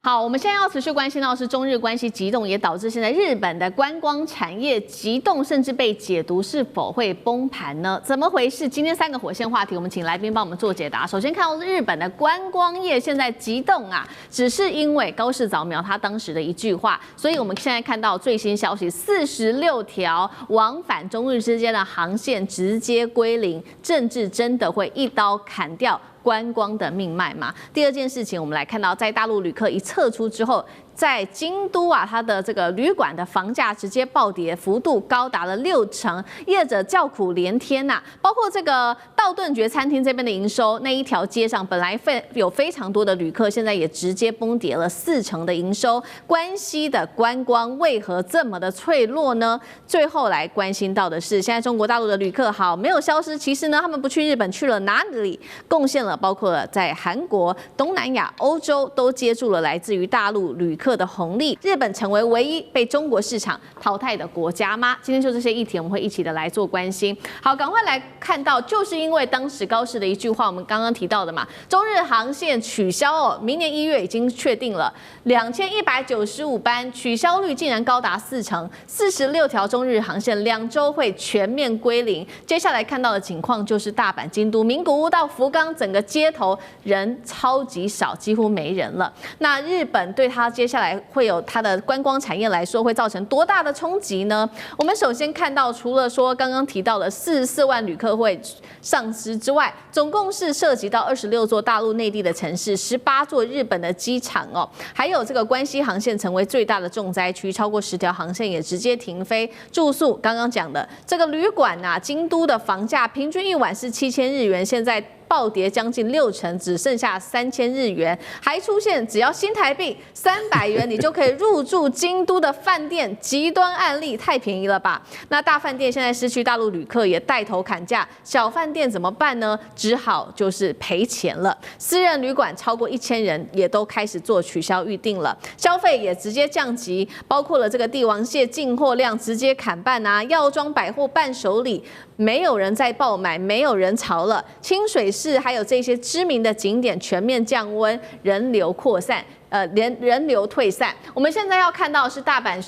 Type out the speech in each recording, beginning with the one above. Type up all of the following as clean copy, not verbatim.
好，我們現在要持續關心到的是中日關係急凍，也導致現在日本的觀光產業急凍，甚至被解讀是否會崩盤呢？怎麼回事？今天3個火線話題，我們請來賓幫我們做解答。首先看到日本的觀光業現在急凍啊，只是因為高市早苗他當時的一句話，所以我們現在看到最新消息，46條往返中日之間的航線直接歸零，政治真的會一刀砍掉觀光的命脈嗎？第二件事情，我們來看到，在大陸旅客一撤出之後，在京都啊，它的這個旅館的房價直接暴跌，幅度高達了60%，業者叫苦連天吶。包括這個道頓堀餐廳這邊的營收，那一條街上本來有非常多的旅客，現在也直接崩跌了40%的營收。關西的觀光為何這麼的脆弱呢？最後來關心到的是，現在中國大陸的旅客好沒有消失，其實呢，他們不去日本，去了哪裡？貢獻了包括了在韓國、東南亞、歐洲都接住了來自於大陸旅客的紅利，日本成為唯一被中國市場淘汰的國家嗎？今天就這些議題，我們會一起的來做關心。好，趕快來看到，就是因為當時高市的一句話，我們剛剛提到的嘛，中日航線取消哦，明年1月已經確定了2195班，取消率竟然高達40%，46條中日航線2週會全面歸零。接下來看到的情況就是大阪、京都、名古屋到福岡，整個街頭人超級少，幾乎沒人了。那日本對它接下來會有它的觀光產業來說，會造成多大的衝擊呢？我們首先看到，除了說剛剛提到的44萬旅客會喪失之外，總共是涉及到26座大陸內地的城市，18座日本的機場哦，還有這個關西航線成為最大的重災區，超過10條航線也直接停飛。住宿剛剛講的這個旅館啊，京都的房價平均一晚是7000日元，現在暴跌將近60%，只剩下3000日元，還出現只要新台幣300元你就可以入住京都的飯店，極端案例，太便宜了吧？那大飯店現在失去大陸旅客，也帶頭砍價，小飯店怎麼辦呢？只好就是賠錢了。私人旅館超過1000人也都開始做取消預定了，消費也直接降級，包括了這個帝王蟹進貨量直接砍半啊，藥妝百貨伴手禮沒有人在爆買，沒有人潮了，清水寺還有這些知名的景點全面降溫，人流擴散，人流退散。我們現在要看到的是大阪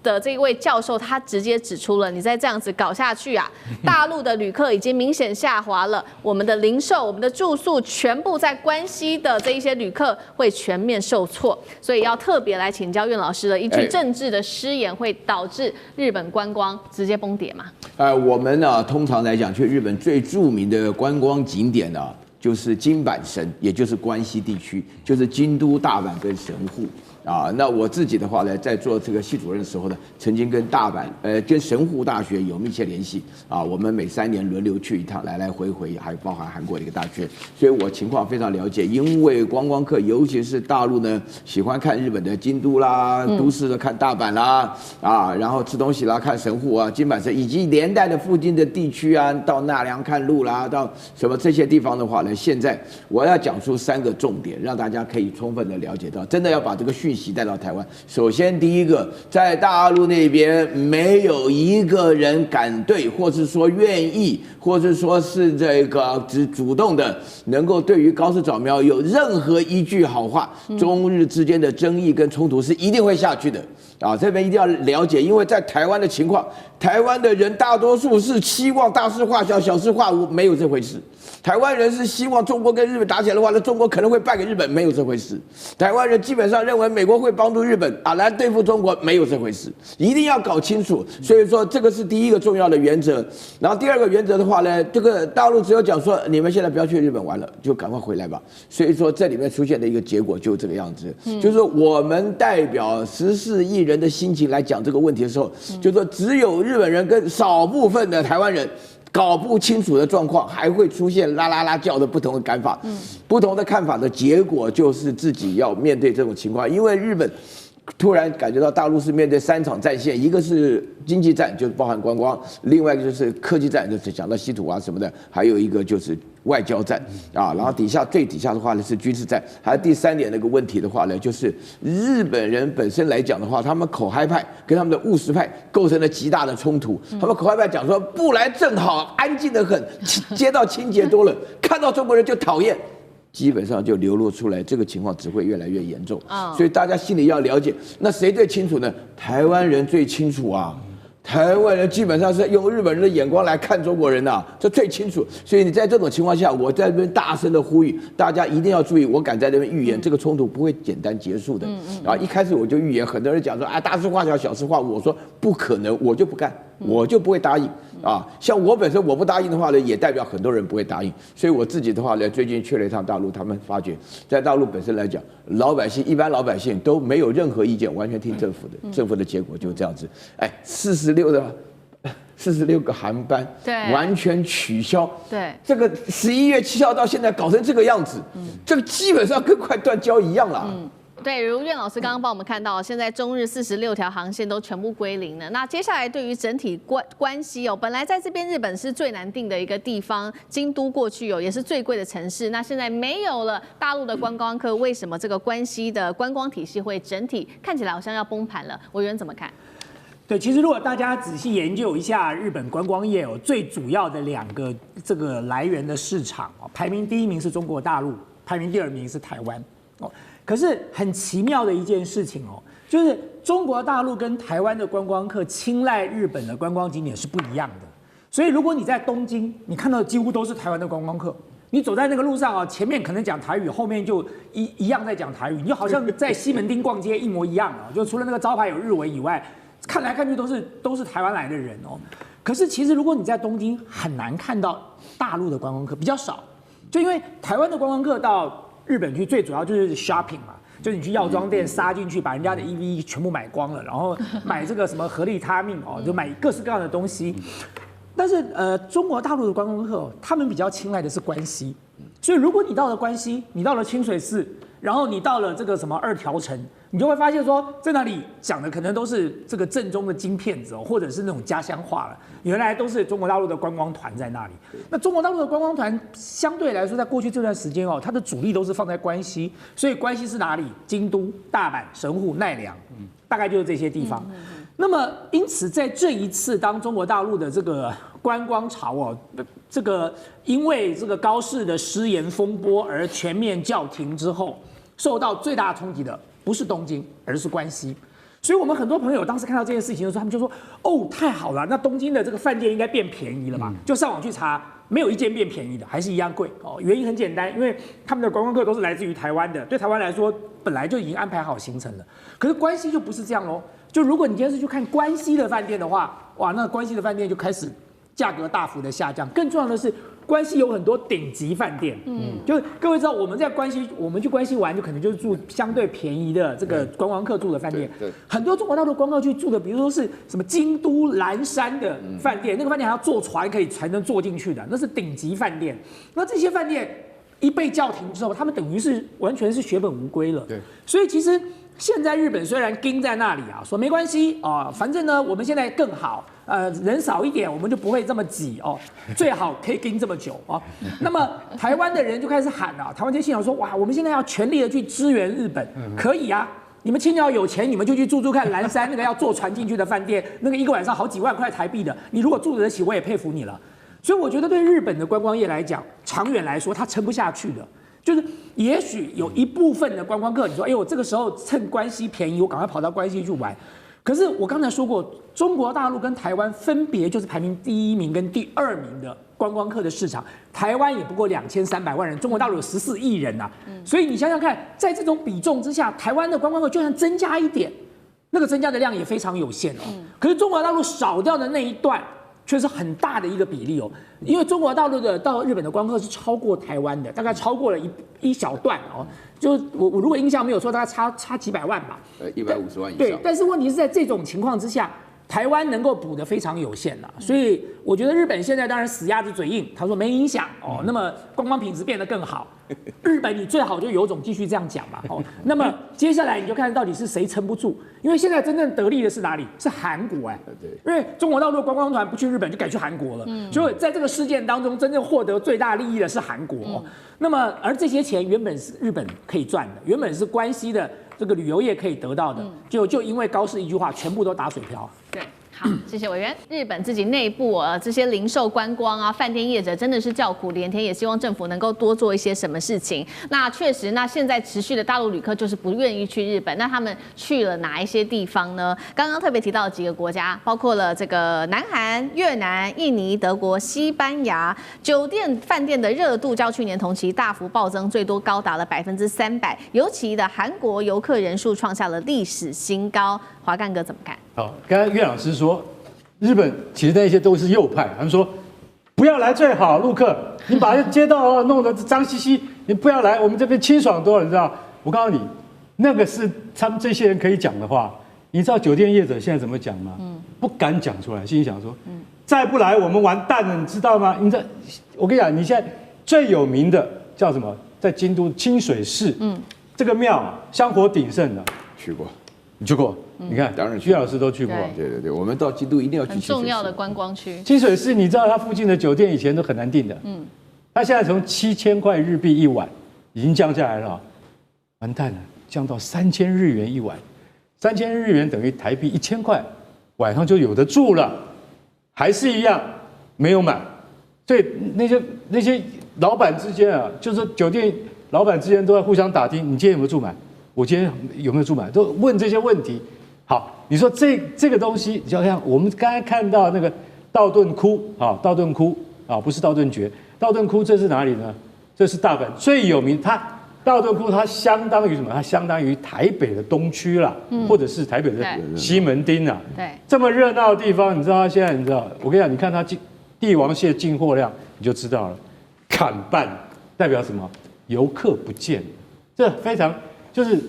的這一位教授，他直接指出了，你再這樣子搞下去啊，大陸的旅客已經明顯下滑了，我們的零售、我們的住宿，全部在關西的這一些旅客會全面受挫，所以要特別來請教苑老師的一句政治的失言，會導致日本觀光直接崩跌嗎？我們呢，通常來講，去日本最著名的觀光景點呢，就是京阪神，也就是關西地區，就是京都、大阪跟神戶。那我自己的話呢，在做這個系主任的時候呢，曾經跟跟神戶大學有密切聯繫啊。我們每3年輪流去一趟，來來回回，還包含韓國的一個大學，所以我情況非常了解。因為觀光客，尤其是大陸呢，喜歡看日本的京都啦，都市的看大阪啦，然後吃東西啦，看神戶啊、京阪神，以及連帶的附近的地區啊，到奈良看路啦，到什麼這些地方的話呢，現在我要講出3個重點，讓大家可以充分的了解到，真的要把這個訊息帶到台灣。首先，第一個，在大陸那邊沒有一個人敢對，或是說願意，或是說是這個主動的，能夠對於高市早苗有任何一句好話，中日之間的爭議跟衝突是一定會下去的。這邊一定要了解，因為在台灣的情況，台灣的人大多數是期望大事化小，小事化無，沒有這回事。台灣人是希望中國跟日本打起來的話，那中國可能會敗給日本，沒有這回事。台灣人基本上認為美國會幫助日本來對付中國，沒有這回事。一定要搞清楚。所以說，這個是第一個重要的原則。然後第二個原則的話呢，這個大陸只有講說，你們現在不要去日本玩了，就趕快回來吧。所以說，這裡面出現的一個結果就是這個樣子，就是我們代表14億人的心情來講這個問題的時候，就是說只有日本人跟少部分的台灣人搞不清楚的狀況，還會出現啦啦啦叫的不同的看法，不同的看法的結果就是自己要面對這種情況，因為日本突然感覺到大陸是面對3場戰線，一個是經濟戰，就是包含觀光；另外一個就是科技戰，就是講到稀土啊什麼的；還有一個就是外交戰然後最底下的話呢是軍事戰。還有第3點那個問題的話呢，就是日本人本身來講的話，他們口嗨派跟他們的務實派構成了極大的衝突。他們口嗨派講說不來正好，安靜得很，街道清潔多了，看到中國人就討厭。基本上就流露出來，這個情況只會越來越嚴重。所以大家心裡要了解，那誰最清楚呢？台灣人最清楚啊。台灣人基本上是用日本人的眼光來看中國人吶，這最清楚。所以你在这種情況下，我在這邊大聲的呼籲大家一定要注意。我敢在這邊預言，這個衝突不會簡單結束的。然後一開始我就預言，很多人講說啊，大事化小，小事化無。我說不可能，我就不幹，我就不會答應啊。像我本身我不答應的話呢，也代表很多人不會答應。所以我自己的話呢，最近去了一趟大陸，他們發覺在大陸本身來講，老百姓一般老百姓都沒有任何意見，完全聽政府的，政府的結果就這樣子。哎，46個航班，對，完全取消。對，這個11月7號到現在搞成這個樣子，這個基本上跟快斷交一樣了。對，如苑老師剛剛幫我們看到，現在中日46條航線都全部歸零了。那接下來對於整體關係本來在這邊日本是最難訂的一個地方，京都過去也是最貴的城市。那現在沒有了大陸的觀光客，為什麼這個關西的觀光體系會整體看起來好像要崩盤了？委員怎麼看？對，其實如果大家仔細研究一下日本觀光業最主要的2個這個來源的市場排名第1名是中國大陸，排名第2名是台灣可是很奇妙的一件事情就是中國大陸跟台灣的觀光客青睞日本的觀光景點是不一樣的。所以如果你在東京，你看到的幾乎都是台灣的觀光客，你走在那個路上前面可能講台語，後面就一樣在講台語，你就好像在西門町逛街一模一樣就除了那個招牌有日文以外。看來看去都是台灣來的人可是其實如果你在東京很難看到大陸的觀光客，比較少，就因為台灣的觀光客到日本去最主要就是 shopping 嘛，就是你去藥妝店殺進去，把人家的 EV 全部買光了，然後買這個什麼合利他命就買各式各樣的東西。但是中國大陸的觀光客他們比較青睞的是關西，所以如果你到了關西，你到了清水寺，然後你到了這個什麼二條城，你就會發現說，在那裡講的可能都是這個正宗的京片子或者是那種家鄉話了。原來都是中國大陸的觀光團在那裡。那中國大陸的觀光團相對來說，在過去這段時間它的主力都是放在關西，所以關西是哪裡？京都、大阪、神戶、奈良，大概就是這些地方。那麼因此，在這一次當中國大陸的這個觀光潮這個因為這個高市的失言風波而全面叫停之後，受到最大衝擊的不是東京，而是關西。所以我們很多朋友當時看到這件事情的時候，他們就說：“哦，太好了，那東京的這個飯店應該變便宜了吧？”就上網去查，沒有一間變便宜的，還是一樣貴原因很簡單，因為他們的觀光客都是來自於台灣的，對台灣來說本來就已經安排好行程了。可是關西就不是這樣嘍。就如果你今天是去看關西的飯店的話，哇，那關西的飯店就開始價格大幅的下降。更重要的是，關西有很多頂級飯店，就是各位知道，我們在關西，我們去關西玩，就可能就是住相對便宜的這個觀光客住的飯店。很多中國大陸觀光客去住的，比如說是什麼京都嵐山的飯店，那個飯店還要坐船才能坐進去的，那是頂級飯店。那這些飯店一被叫停之後，他們等於是完全是血本無歸了。對，所以其實現在日本雖然盯在那裡說沒關係反正呢我們現在更好，人少一點我們就不會這麼擠最好可以盯這麼久那麼台灣的人就開始喊台灣就心想說，哇，我們現在要全力的去支援日本，可以啊，你們青鳥有錢，你們就去住看嵐山那個要坐船進去的飯店，那個一個晚上好幾萬塊台幣的，你如果住得起，我也佩服你了。所以我覺得对日本的觀光業來講，長遠來說它撐不下去的。就是也許有一部分的觀光客，你說，哎呦，這個時候趁關西便宜，我趕快跑到關西去玩。可是我剛才說過，中國大陸跟台灣分別就是排名第1名跟第2名的觀光客的市場，台灣也不過2300萬人，中國大陸有14億人啊。所以你想想看，在這種比重之下，台灣的觀光客就算增加一點，那個增加的量也非常有限可是中國大陸少掉的那一段，卻是很大的一個比例因為中國大陸的到日本的觀光客是超過台灣的，大概超過了一小段就我如果印象沒有錯，大概差幾百萬吧，150万以上。對，但是問題是在這種情況之下，台灣能夠補得非常有限所以我覺得日本現在當然死鴨子嘴硬，他說沒影響那麼觀光品質變得更好。日本你最好就有種繼續這樣講嘛那麼接下來你就看到底是誰撐不住，因為現在真正得利的是哪裡？是韓國因為中國大陸觀光團不去日本就改去韓國了，所以在這個事件當中，真正獲得最大利益的是韓國那麼而這些錢原本是日本可以賺的，原本是關西的這個旅遊業可以得到的，就因為高市一句話，全部都打水漂。對。好，謝謝委員。日本自己內部這些零售、觀光啊、飯店業者真的是叫苦連天，也希望政府能夠多做一些什麼事情。那確實，那現在持續的大陸旅客就是不願意去日本，那他們去了哪一些地方呢？剛剛特別提到的幾個國家，包括了這個南韓、越南、印尼、德國、西班牙，酒店、飯店的熱度較去年同期大幅暴增，最多高達了300%。尤其的韓國遊客人數創下了歷史新高。華幹哥怎麼看？好，剛才岳老師說，日本其實那些都是右派，他們說不要來最好，陸客，你把街道弄得髒兮兮，你不要來，我們這邊清爽多了，你知道？我告訴你，那個是他們這些人可以講的話。你知道酒店業者現在怎麼講嗎？不敢講出來，心裡想說，再不來我們完蛋了，你知道嗎？你知道，我跟你講，你現在最有名的叫什麼？在京都清水寺，這個廟香火鼎盛的，去過。你去過？你看，當然徐老師都去過。对，我們到京都一定要去很重要的觀光區。清水寺，你知道它附近的酒店以前都很難訂的，它現在從7000塊日幣一晚已經降下來了，完蛋了，降到3000日元一晚，3000日元等於台幣1000塊，晚上就有得住了，還是一樣沒有滿，所以那些老闆之間啊，就是酒店老闆之間都在互相打听，你今天有沒有住滿？我今天有沒有住滿？都問這些問題。好，你說這個東西，就像我們剛才看到那個道頓窟啊，道頓窟啊，不是道頓堀，道頓窟這是哪裡呢？這是大阪最有名，它道頓窟它相當於什麼？它相當於台北的東區啦，或者是台北的西門町啊。對，這麼熱鬧的地方，你知道它現在，你知道？我跟你講，你看它帝王蟹進貨量，你就知道了，砍半代表什麼？遊客不見，這非常。就是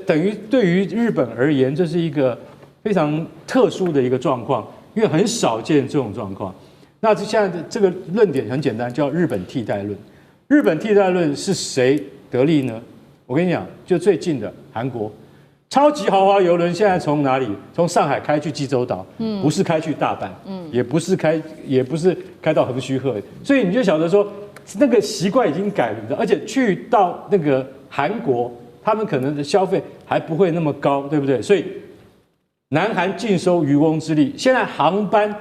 等於對於日本而言，這是一個非常特殊的一個狀況，因為很少見這種狀況。那現在這個論點很簡單，叫日本替代論。日本替代論是誰得利呢？我跟你講，就最近的韓國，超級豪華郵輪現在從哪裡？從上海開去濟州島，不是開去大阪，也不是開到橫須賀，所以你就曉得說，那個習慣已經改了，而且去到那個韓國。他們可能的消費還不會那麼高，對不對？所以南韓盡收漁翁之利。現在航班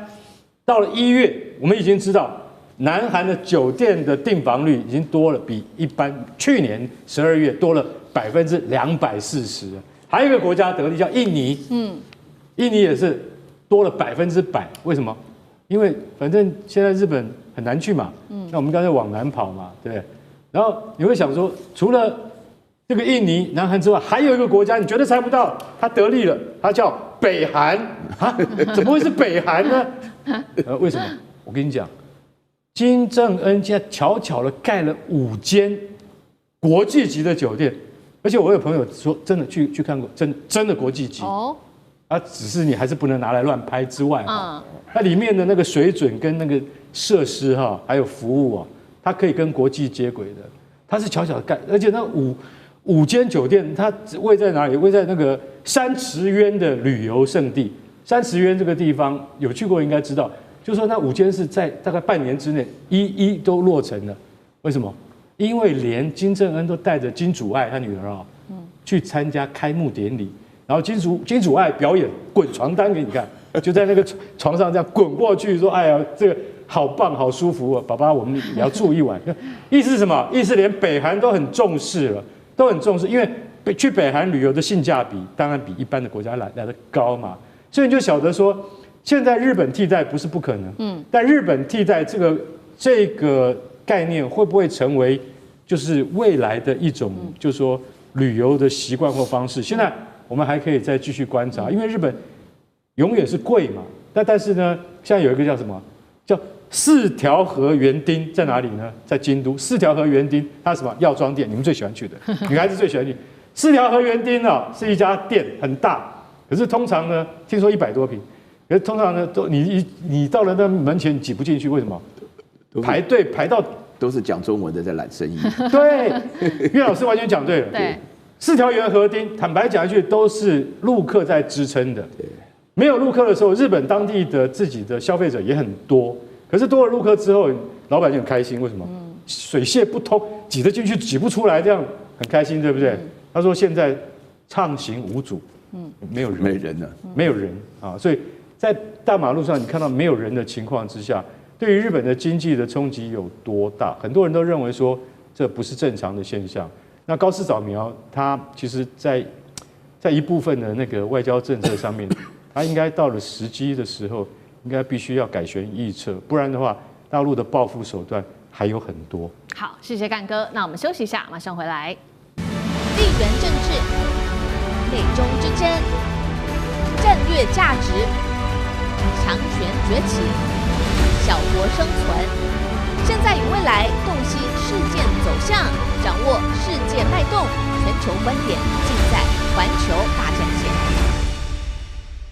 到了1月，我們已經知道南韓的酒店的訂房率已經多了，比一般去年12月多了240%。還有一個國家得利叫印尼，印尼也是多了100%。為什麼？因為反正現在日本很難去嘛，那我們剛才往南跑嘛，對不對？然後你會想說，除了這個印尼、南韓之外，還有一個國家，你絕對猜不到，它得利了，它叫北韓啊？怎麼會是北韓呢？為什麼？我跟你講，金正恩現在悄悄的蓋了5間國際級的酒店，而且我有朋友說，真的去看過，真的國際級哦。只是你還是不能拿來亂拍之外啊，它裡面的那個水準跟那個設施哈，還有服務啊，它可以跟國際接軌的。它是悄悄的蓋，而且那5間酒店，它位在哪裡？位在那個山池淵的旅遊勝地。山池淵這個地方有去過應該知道，就是說那5間是在大概半年之內一都落成了。為什麼？因為連金正恩都帶着金主愛他女兒啊，去參加開幕典禮，然後金主愛表演滾床單給你看，就在那個床上這樣滾過去，說：“哎呀，這個好棒，好舒服啊，爸爸，我們也要住一晚。”意思是什麼？意思連北韓都很重視了。都很重視，因為去北韓旅遊的性價比當然比一般的國家來得高嘛，所以你就曉得說，現在日本替代不是不可能，但日本替代這個概念會不會成為就是未來的一種，就是說旅遊的習慣或方式？現在我們還可以再繼續觀察，因為日本永遠是貴嘛，但是呢，現在有一個叫什麼叫4條河園町在哪裡呢？在京都。4條河園町，它什麼藥妝店？你們最喜歡去的，女孩子最喜歡去。4條河園町啊，是一家店，很大，可是通常呢，聽說100多坪，可是通常呢，你到了那門前你擠不進去，為什麼？排隊排到都是講中文的在攬生意。對，岳老師完全講對了。對，4條河園町，坦白講一句，都是陸客在支撐的。沒有陸客的時候，日本當地的自己的消費者也很多。可是多了陸客之後，老闆就很開心，為什麼？水泄不通，擠得進去擠不出來，這樣很開心，對不對？他說現在暢行無阻，沒有人了，沒有人啊，所以在大馬路上你看到沒有人的情況之下，對於日本的經濟的衝擊有多大？很多人都認為說這不是正常的現象。那高市早苗他其實在一部分的那個外交政策上面，他應該到了時機的時候，應該必須要改弦易轍，不然的話，大陸的報復手段還有很多。好，謝謝幹哥。那我們休息一下，馬上回來。地緣政治、美中之爭、戰略價值、強權崛起、小國生存，現在與未來洞悉事件走向，掌握世界脈動，全球觀點。